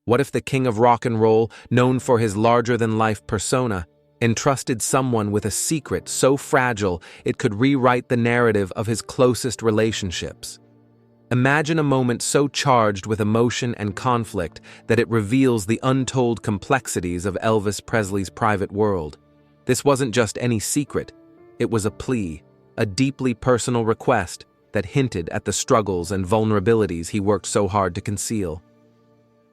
What if the king of rock and roll, known for his larger-than-life persona, entrusted someone with a secret so fragile it could rewrite the narrative of his closest relationships? Imagine a moment so charged with emotion and conflict that it reveals the untold complexities of Elvis Presley's private world. This wasn't just any secret, it was a plea, a deeply personal request that hinted at the struggles and vulnerabilities he worked so hard to conceal.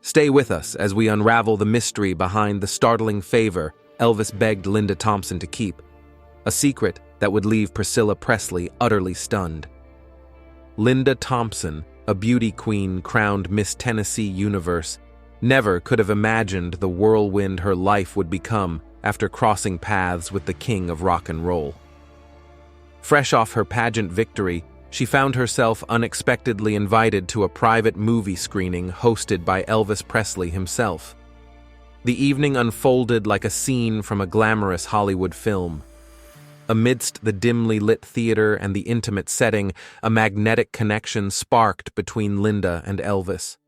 Stay with us as we unravel the mystery behind the startling favor Elvis begged Linda Thompson to keep, a secret that would leave Priscilla Presley utterly stunned. Linda Thompson, a beauty queen crowned Miss Tennessee Universe, never could have imagined the whirlwind her life would become after crossing paths with the king of rock and roll. Fresh off her pageant victory, she found herself unexpectedly invited to a private movie screening hosted by Elvis Presley himself. The evening unfolded like a scene from a glamorous Hollywood film. Amidst the dimly lit theater and the intimate setting, a magnetic connection sparked between Linda and Elvis.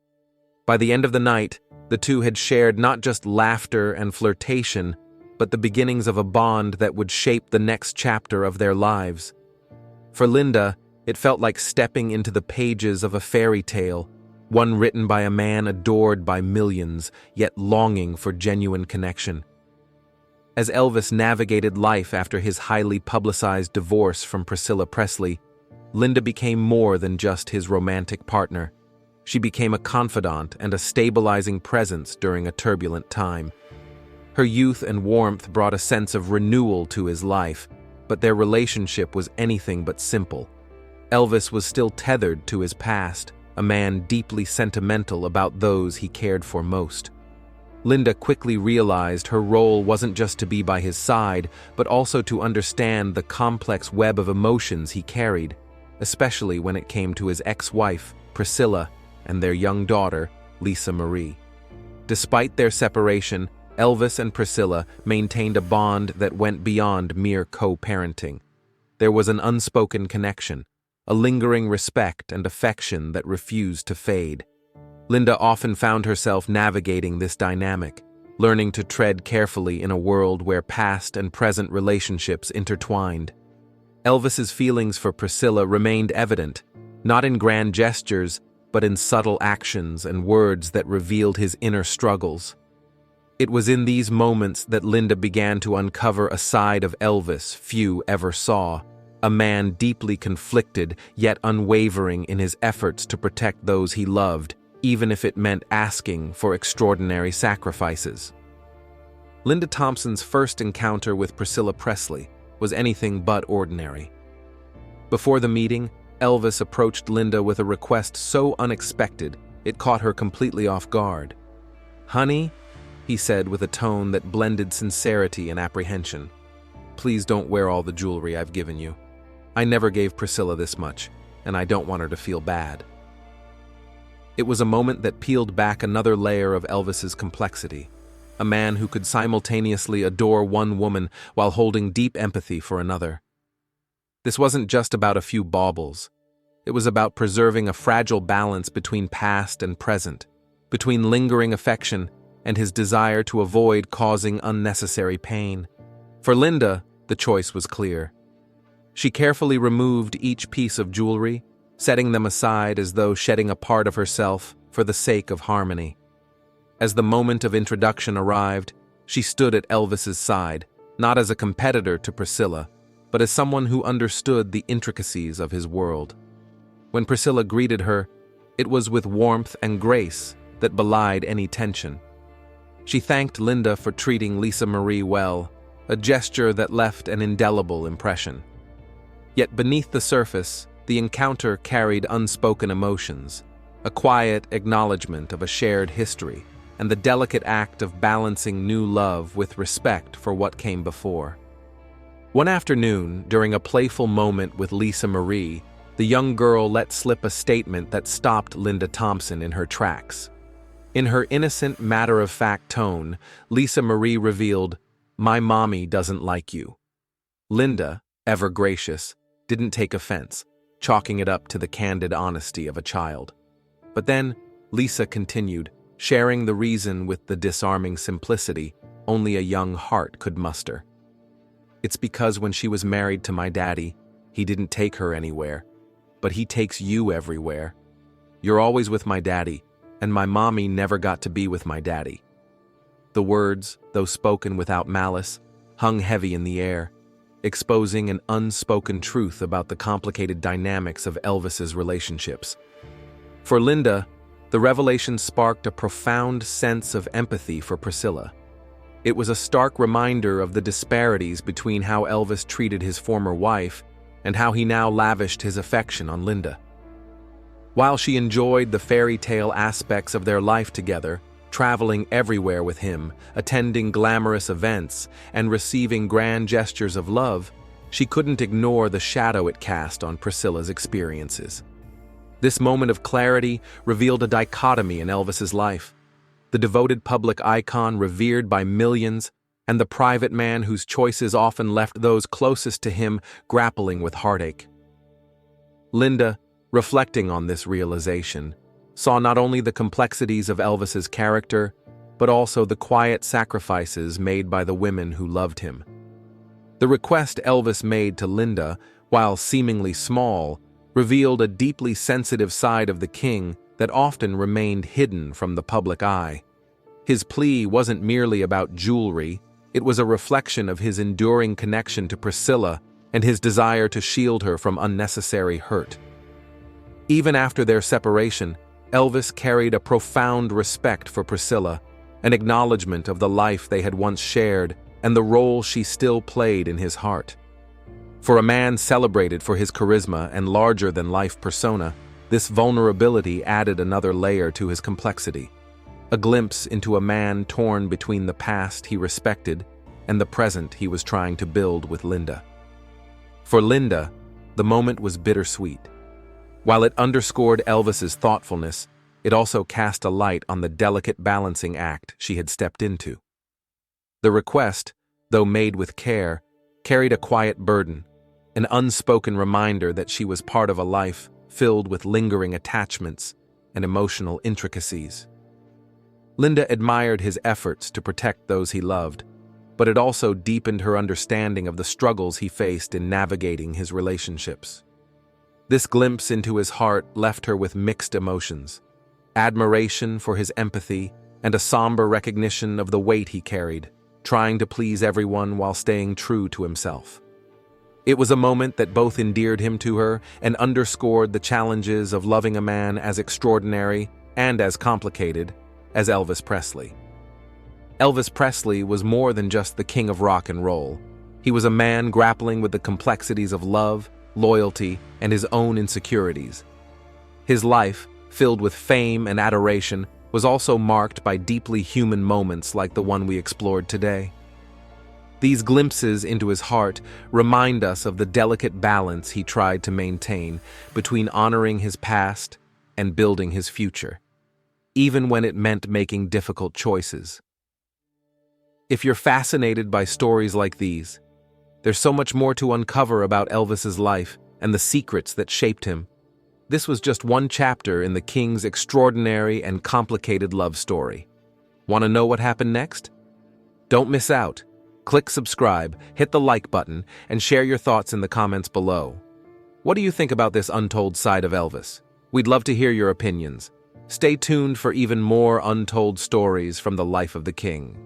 By the end of the night, the two had shared not just laughter and flirtation, but the beginnings of a bond that would shape the next chapter of their lives. For Linda, it felt like stepping into the pages of a fairy tale, one written by a man adored by millions, yet longing for genuine connection. As Elvis navigated life after his highly publicized divorce from Priscilla Presley, Linda became more than just his romantic partner. She became a confidant and a stabilizing presence during a turbulent time. Her youth and warmth brought a sense of renewal to his life, but their relationship was anything but simple. Elvis was still tethered to his past, a man deeply sentimental about those he cared for most. Linda quickly realized her role wasn't just to be by his side, but also to understand the complex web of emotions he carried, especially when it came to his ex-wife, Priscilla, and their young daughter, Lisa Marie. Despite their separation, Elvis and Priscilla maintained a bond that went beyond mere co-parenting. There was an unspoken connection, a lingering respect and affection that refused to fade. Linda often found herself navigating this dynamic, learning to tread carefully in a world where past and present relationships intertwined. Elvis's feelings for Priscilla remained evident, not in grand gestures, but in subtle actions and words that revealed his inner struggles. It was in these moments that Linda began to uncover a side of Elvis few ever saw, a man deeply conflicted yet unwavering in his efforts to protect those he loved, even if it meant asking for extraordinary sacrifices. Linda Thompson's first encounter with Priscilla Presley was anything but ordinary. Before the meeting, Elvis approached Linda with a request so unexpected it caught her completely off guard. "Honey," he said with a tone that blended sincerity and apprehension, "please don't wear all the jewelry I've given you. I never gave Priscilla this much, and I don't want her to feel bad." It was a moment that peeled back another layer of Elvis's complexity, a man who could simultaneously adore one woman while holding deep empathy for another. This wasn't just about a few baubles. It was about preserving a fragile balance between past and present, between lingering affection and his desire to avoid causing unnecessary pain. For Linda, the choice was clear. She carefully removed each piece of jewelry, setting them aside as though shedding a part of herself for the sake of harmony. As the moment of introduction arrived, she stood at Elvis's side, not as a competitor to Priscilla, but as someone who understood the intricacies of his world. When Priscilla greeted her, it was with warmth and grace that belied any tension. She thanked Linda for treating Lisa Marie well, a gesture that left an indelible impression. Yet beneath the surface, the encounter carried unspoken emotions, a quiet acknowledgement of a shared history, and the delicate act of balancing new love with respect for what came before. One afternoon, during a playful moment with Lisa Marie, the young girl let slip a statement that stopped Linda Thompson in her tracks. In her innocent, matter-of-fact tone, Lisa Marie revealed, "My mommy doesn't like you." Linda, ever gracious, didn't take offense, chalking it up to the candid honesty of a child. But then, Lisa continued, sharing the reason with the disarming simplicity only a young heart could muster. "It's because when she was married to my daddy, he didn't take her anywhere, but he takes you everywhere. You're always with my daddy, and my mommy never got to be with my daddy." The words, though spoken without malice, hung heavy in the air, exposing an unspoken truth about the complicated dynamics of Elvis's relationships. For Linda, the revelation sparked a profound sense of empathy for Priscilla. It was a stark reminder of the disparities between how Elvis treated his former wife and how he now lavished his affection on Linda. While she enjoyed the fairy tale aspects of their life together, traveling everywhere with him, attending glamorous events, and receiving grand gestures of love, she couldn't ignore the shadow it cast on Priscilla's experiences. This moment of clarity revealed a dichotomy in Elvis's life: the devoted public icon revered by millions, and the private man whose choices often left those closest to him grappling with heartache. Linda, reflecting on this realization, saw not only the complexities of Elvis's character, but also the quiet sacrifices made by the women who loved him. The request Elvis made to Linda, while seemingly small, revealed a deeply sensitive side of the king that often remained hidden from the public eye. His plea wasn't merely about jewelry, it was a reflection of his enduring connection to Priscilla and his desire to shield her from unnecessary hurt. Even after their separation, Elvis carried a profound respect for Priscilla, an acknowledgement of the life they had once shared and the role she still played in his heart. For a man celebrated for his charisma and larger-than-life persona, this vulnerability added another layer to his complexity, a glimpse into a man torn between the past he respected and the present he was trying to build with Linda. For Linda, the moment was bittersweet. While it underscored Elvis's thoughtfulness, it also cast a light on the delicate balancing act she had stepped into. The request, though made with care, carried a quiet burden, an unspoken reminder that she was part of a life filled with lingering attachments and emotional intricacies. Linda admired his efforts to protect those he loved, but it also deepened her understanding of the struggles he faced in navigating his relationships. This glimpse into his heart left her with mixed emotions: admiration for his empathy and a somber recognition of the weight he carried, trying to please everyone while staying true to himself. It was a moment that both endeared him to her and underscored the challenges of loving a man as extraordinary and as complicated as Elvis Presley. Elvis Presley was more than just the king of rock and roll. He was a man grappling with the complexities of love, loyalty, and his own insecurities. His life, filled with fame and adoration, was also marked by deeply human moments like the one we explored today. These glimpses into his heart remind us of the delicate balance he tried to maintain between honoring his past and building his future, even when it meant making difficult choices. If you're fascinated by stories like these, there's so much more to uncover about Elvis's life and the secrets that shaped him. This was just one chapter in the king's extraordinary and complicated love story. Want to know what happened next? Don't miss out. Click subscribe, hit the like button, and share your thoughts in the comments below. What do you think about this untold side of Elvis? We'd love to hear your opinions. Stay tuned for even more untold stories from the life of the king.